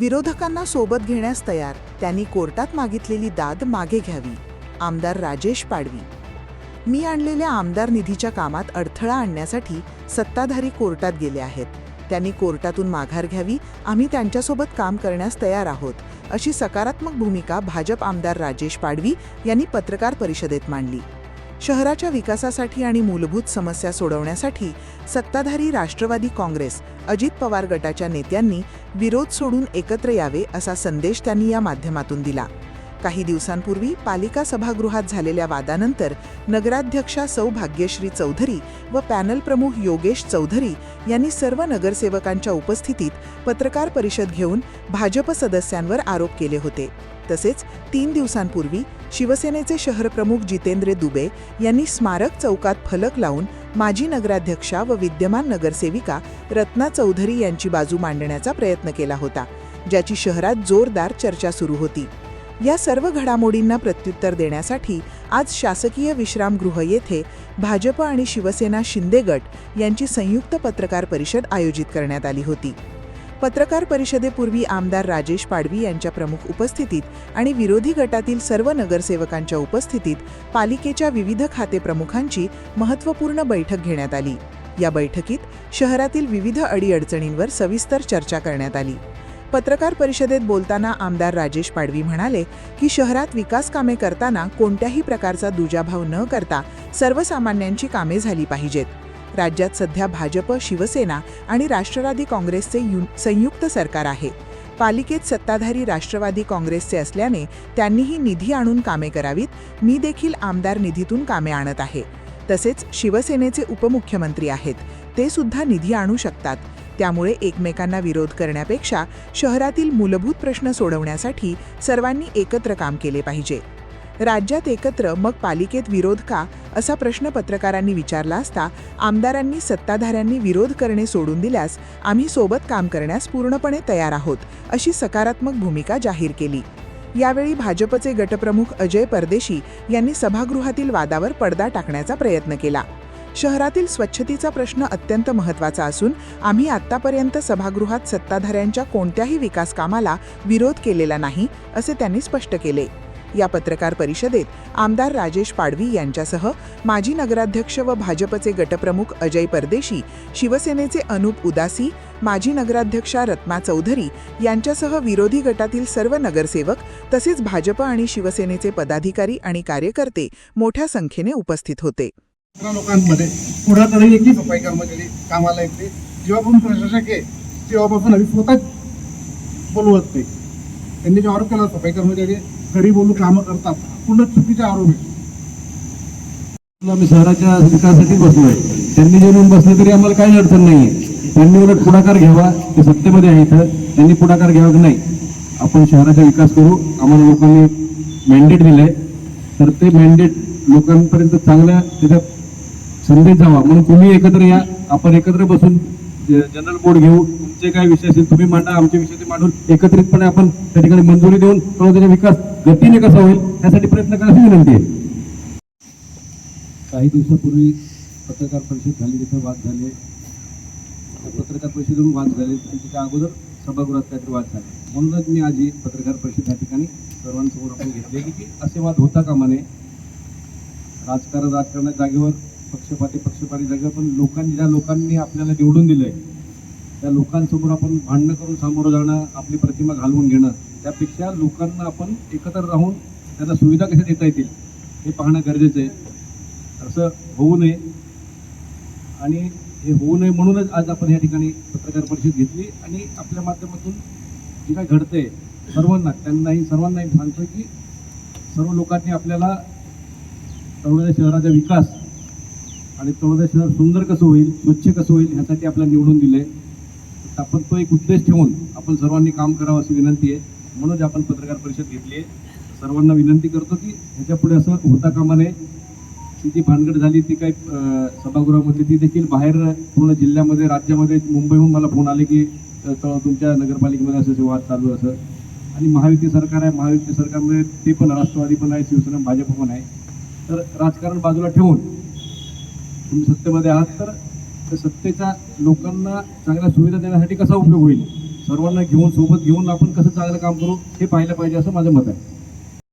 विरोधकांना सोबत घेण्यास तयार, त्यांनी कोर्टात मागितलेली दाद मागे घ्यावी. आमदार राजेश पाडवी. मी आणलेल्या आमदार निधीच्या कामात अडथळा आणण्यासाठी सत्ताधारी कोर्टात गेले आहेत. त्यांनी कोर्टातून माघार घ्यावी. आम्ही त्यांच्यासोबत काम करण्यास तयार आहोत, अशी सकारात्मक भूमिका भाजप आमदार राजेश पाडवी यांनी पत्रकार परिषदेत मांडली. शहराच्या विकासासाठी आणि मूलभूत समस्या सोडवण्यासाठी सत्ताधारी राष्ट्रवादी काँग्रेस, अजित पवार गटाच्या नेत्यांनी विरोध सोडून एकत्र यावे असा संदेश त्यांनी या माध्यमातून दिला. काही दिवसांपूर्वी पालिका सभागृहात झालेल्या वादानंतर नगराध्यक्षा सौ भाग्यश्री चौधरी व पॅनल प्रमुख योगेश चौधरी यांनी सर्व नगरसेवकांच्या उपस्थितीत पत्रकार परिषद घेऊन भाजप सदस्यांवर आरोप केले होते. तसेच 3 दिवसांपूर्वी शिवसेनेचे शहरप्रमुख जितेंद्र दुबे यांनी स्मारक चौकात फलक लावून माजी नगराध्यक्षा व विद्यमान नगरसेविका रत्ना चौधरी यांची बाजू मांडण्याचा प्रयत्न केला होता, ज्याची शहरात जोरदार चर्चा सुरू होती. या सर्व घडामोडींना प्रत्युत्तर देण्यासाठी आज शासकीय विश्रामगृह येथे भाजप आणि शिवसेना शिंदे गट यांची संयुक्त पत्रकार परिषद आयोजित करण्यात आली होती. पत्रकार परिषदेपूर्वी आमदार राजेश पाडवी यांच्या प्रमुख उपस्थितीत आणि विरोधी गटातील सर्व नगरसेवकांच्या उपस्थितीत पालिकेच्या विविध खाते प्रमुखांची महत्त्वपूर्ण बैठक घेण्यात आली. या बैठकीत शहरातील विविध अडीअडचणींवर सविस्तर चर्चा करण्यात आली. पत्रकार परिषदेत बोलताना आमदार राजेश पाडवी म्हणाले की शहरात विकास कामे करताना कोणत्याही प्रकारचा दुजाभाव न करता सर्वसामान्यांची कामे झाली पाहिजेत. राज्यात सध्या भाजप, शिवसेना आणि राष्ट्रवादी काँग्रेसचे संयुक्त सरकार आहे. पालिकेत सत्ताधारी राष्ट्रवादी काँग्रेसचे असल्याने त्यांनीही निधी आणून कामे करावीत. मी देखील आमदार निधीतून कामे आणत आहे. तसेच शिवसेनेचे उपमुख्यमंत्री आहेत, ते सुद्धा निधी आणू शकतात. त्यामुळे एकमेकांना विरोध करण्यापेक्षा शहरातील मूलभूत प्रश्न सोडवण्यासाठी सर्वांनी एकत्र काम केले पाहिजे. राज्यात एकत्र मग पालिकेत विरोध का, असा प्रश्न पत्रकारांनी विचारला असता आमदारांनी सत्ताधाऱ्यांनी विरोध करणे सोडून दिल्यास आम्ही सोबत काम करण्यास पूर्णपणे तयार आहोत, अशी सकारात्मक भूमिका जाहीर केली. यावेळी भाजपचे गटप्रमुख अजय परदेशी यांनी सभागृहातील वादावर पडदा टाकण्याचा प्रयत्न केला. शहरातील स्वच्छतेचा प्रश्न अत्यंत महत्त्वाचा असून आम्ही आत्तापर्यंत सभागृहात सत्ताधाऱ्यांच्या कोणत्याही विकास कामाला विरोध केलेला नाही, असे त्यांनी स्पष्ट केले. या पत्रकार परिषदेत आमदार राजेश पाडवी यांच्यासह माजी नगराध्यक्ष व भाजपचे गटप्रमुख अजय परदेशी, शिवसेनेचे अनुप उदासी, माजी नगराध्यक्षा रत्ना चौधरी यांच्यासह विरोधी गटातील सर्व नगरसेवक तसेच भाजप आणि शिवसेनेचे पदाधिकारी आणि कार्यकर्ते मोठ्या संख्येने उपस्थित होते. लोकांमध्ये पुढातरी एकही सफाई कर्मचारी कामाला येते. जेव्हापासून प्रशासक आहे तेव्हापासून आम्ही स्वतः बोलवत नाही. त्यांनी जो आरोप केला सफाई कर्मचारी घरी बोलून कामं करतात, पूर्ण चुकीचा आरोप आहे. आम्ही शहराच्या विकासासाठी बसलोय. त्यांनी जेवून बसले तरी आम्हाला काही अडचण नाहीये. त्यांनी उलट पुढाकार घ्यावा, ते सत्तेमध्ये आहे इथं, त्यांनी पुढाकार घ्यावा की नाही, आपण शहराचा विकास करू. आम्हाला लोकांनी मॅन्डेट दिलंय, तर ते मॅन्डेट लोकांपर्यंत चांगल्या त्याचा संदेश जावा म्हणून तुम्ही एकत्र या. आपण एकत्र बसून जनरल बोर्ड घेऊ. तुमचे काय विषय असेल तुम्ही मांडा, आमचे विषय ते मांडून एकत्रितपणे आपण त्या ठिकाणी मंजुरी देऊन त्याचा विकास गतीने कसा होईल यासाठी प्रयत्न करायची विनंती आहे. काही दिवसापूर्वी पत्रकार परिषद झाली, तिथे वाद झाले. पत्रकार परिषदेतून वाद झाले, त्याच्या अगोदर सभागृहात काहीतरी वाद झाले. म्हणूनच मी आज ही पत्रकार परिषद या ठिकाणी सर्वांसमोर आपण घेतले की असे वाद होता कामा नये. राजकारणाच्या जागेवर पक्षपाती जागेवर पण ज्या लोकांनी आपल्याला निवडून दिलंय त्या लोकांसमोर आपण भांडणं करून सामोरं जाणं, आपली प्रतिमा घालवून घेणं, त्यापेक्षा लोकांना आपण एकत्र राहून त्यांना सुविधा कशा देता येतील हे पाहणं गरजेचं आहे. असं होऊ नये आणि हे होऊ नये म्हणूनच आज आपण या ठिकाणी पत्रकार परिषद घेतली आणि आपल्या माध्यमातून जे काय घडतंय सर्वांनाही सांगतोय की सर्व लोकांनी आपल्याला तळोजा शहराचा विकास आणि तळोजा शहर सुंदर कसं होईल, स्वच्छ कसं होईल ह्यासाठी आपल्याला निवडून दिलंय. आपण तो एक उद्देश ठेवून आपण सर्वांनी काम करावं अशी विनंती आहे. म्हणून आपण पत्रकार परिषद घेतली आहे. सर्वांना विनंती करतो की ह्याच्या पुढे असं होता कामा नये. ती जी भानगड झाली ती काही सभागृहामध्ये ती देखील बाहेर पूर्ण जिल्ह्यामध्ये, राज्यामध्ये, मुंबईहून मला फोन आले की तुमच्या नगरपालिकेमध्ये असं वाद चालू असं. आणि महायुती सरकार आहे, महायुती सरकारमध्ये ते पण राष्ट्रवादी पण आहे, शिवसेना भाजप पण आहे. तर राजकारण बाजूला ठेवून तुम्ही सत्तेमध्ये आहात तर सत्तेचा लोकांना चांगल्या सुविधा देण्यासाठी कसा उपयोग होईल सर्वांना घेऊन सोबत घेऊन आपण कसं चांगलं काम करू हे पाहिलं पाहिजे असं माझं मत आहे.